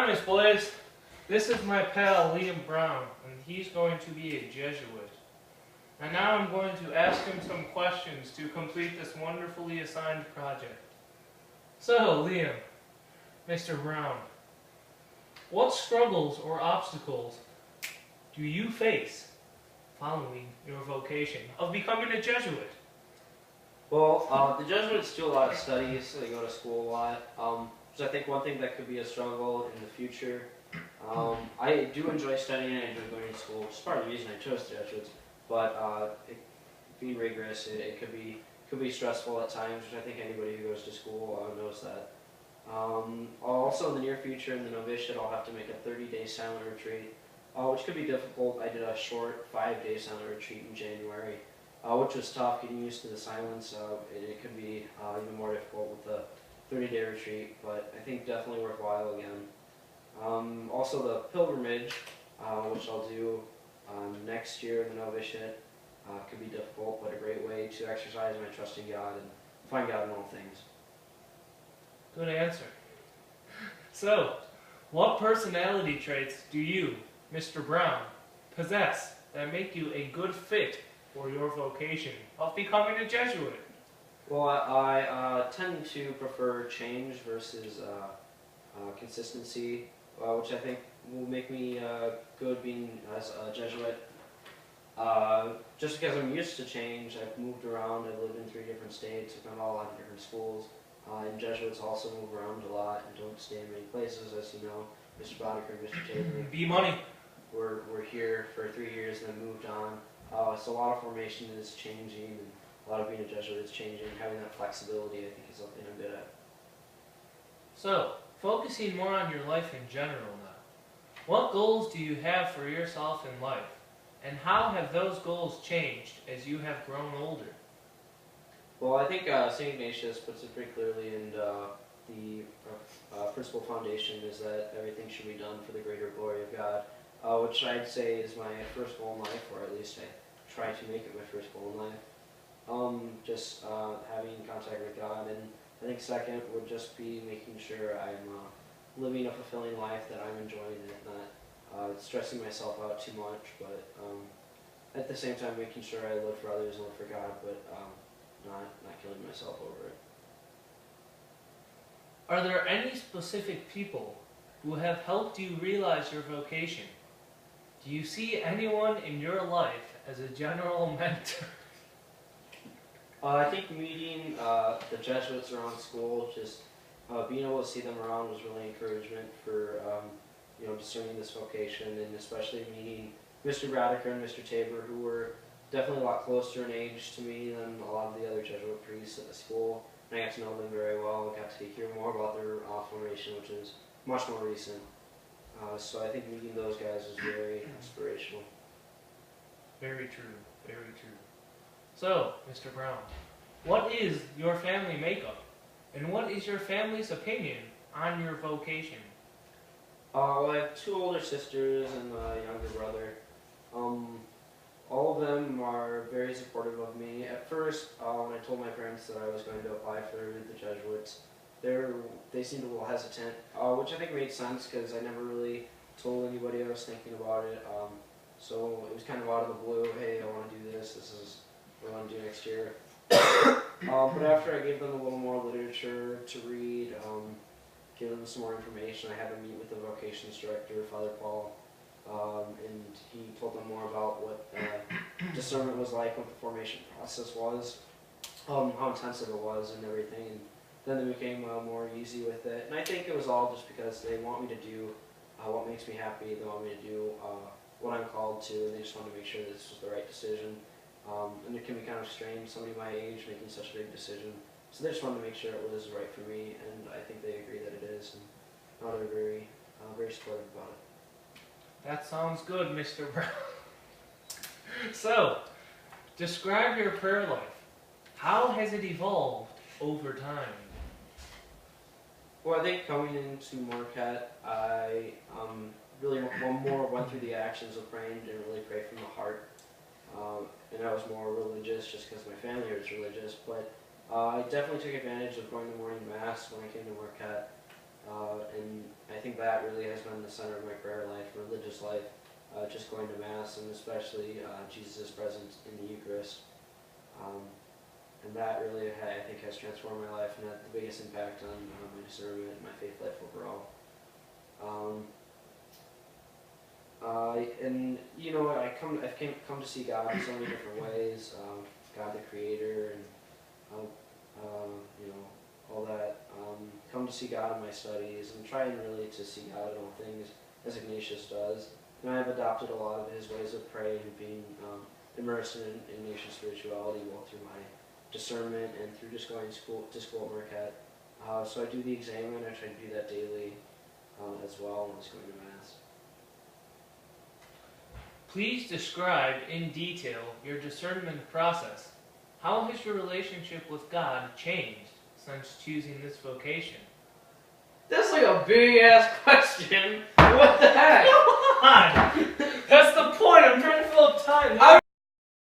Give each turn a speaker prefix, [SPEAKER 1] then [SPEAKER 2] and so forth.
[SPEAKER 1] Promise, boys. This is my pal, Liam Brown, and he's going to be a Jesuit. And now I'm going to ask him some questions to complete this wonderfully assigned project. So, Liam, Mr. Brown, what struggles or obstacles do you face following your vocation of becoming a Jesuit?
[SPEAKER 2] Well, the Jesuits do a lot of studies, so they go to school a lot. So I think one thing that could be a struggle in the future. I do enjoy studying and I enjoy going to school, which is part of the reason I chose the Jesuits. But being rigorous, it could be stressful at times, which I think anybody who goes to school knows that. Also, in the near future, in the novitiate, I'll have to make a 30-day silent retreat, which could be difficult. I did a short 5-day silent retreat in January, which was tough, getting used to the silence. It could be even more difficult with the 30-day retreat, but I think definitely worthwhile again. Also, the pilgrimage, which I'll do next year in the novitiate, could be difficult, but a great way to exercise my trust in God and find God in all things.
[SPEAKER 1] Good answer. So, what personality traits do you, Mr. Brown, possess that make you a good fit for your vocation of becoming a Jesuit?
[SPEAKER 2] Well, I tend to prefer change versus consistency, which I think will make me good being as a Jesuit. Just because I'm used to change, I've moved around, I've lived in 3 different states, I've gone to a lot of different schools. And Jesuits also move around a lot and don't stay in many places, as you know. Mr. Boddicker and Mr. Tabor.
[SPEAKER 1] B-Money.
[SPEAKER 2] We're here for 3 years and then moved on. So a lot of formation is changing, and a lot of being a Jesuit is changing. Having that flexibility, I think, is something I'm good at.
[SPEAKER 1] So, focusing more on your life in general now. What goals do you have for yourself in life? And how have those goals changed as you have grown older?
[SPEAKER 2] Well, I think St. Ignatius puts it pretty clearly, and the principal foundation is that everything should be done for the greater glory of God, which I'd say is my first goal in life, or at least I try to make it my first goal in life. Just having contact with God, and I think second would just be making sure I'm living a fulfilling life, that I'm enjoying it, not stressing myself out too much, but at the same time making sure I live for others and live for God, but not killing myself over it.
[SPEAKER 1] Are there any specific people who have helped you realize your vocation? Do you see anyone in your life as a general mentor?
[SPEAKER 2] I think meeting the Jesuits around school, just being able to see them around was really encouragement for discerning this vocation, and especially meeting Mr. Boddicker and Mr. Tabor, who were definitely a lot closer in age to me than a lot of the other Jesuit priests at the school. And I got to know them very well and got to hear more about their formation, which is much more recent. So I think meeting those guys is very inspirational.
[SPEAKER 1] Very true, very true. So, Mr. Brown, what is your family makeup? And what is your family's opinion on your vocation?
[SPEAKER 2] Well, I have 2 older sisters and a younger brother. All of them are very supportive of me. At first, when I told my parents that I was going to apply for the Jesuits, they seemed a little hesitant, which I think made sense because I never really told anybody I was thinking about it. So it was kind of out of the blue, hey, I want to do this, this is what I want to do next year. But after I gave them a little more literature to read, give them some more information, I had to meet with the vocations director, Father Paul, and he told them more about what discernment was like, what the formation process was, how intensive it was and everything, and then they became more easy with it. And I think it was all just because they want me to do what makes me happy, they want me to do what I'm called to, and they just want to make sure that this was the right decision. And it can be kind of strange, somebody my age making such a big decision, so they just wanted to make sure it was right for me, and I think they agree that it is, and they're very, very supportive about it.
[SPEAKER 1] That sounds good, Mr. Brown. So, describe your prayer life. How has it evolved over time?
[SPEAKER 2] Well, I think coming into Marquette, I really more went through the actions of praying, didn't really pray from the heart. And I was more religious just because my family was religious, but I definitely took advantage of going to morning mass when I came to Marquette. and I think that really has been the center of my prayer life, religious life, just going to Mass, and especially Jesus' presence in the Eucharist. And that really, I think, has transformed my life and had the biggest impact on my discernment and my faith life overall. And you know, I've come to see God in so many different ways. God the Creator, and you know, all that. Come to see God in my studies, and trying really to see God in all things, as Ignatius does. And I've adopted a lot of his ways of praying and being immersed in Ignatian spirituality, both through my discernment and through just going to school at Marquette. So I do the examen. I try to do that daily as well when I was going to Mass.
[SPEAKER 1] Please describe in detail your discernment process. How has your relationship with God changed since choosing this vocation?
[SPEAKER 2] That's like a big ass question. What the heck?
[SPEAKER 1] Come on!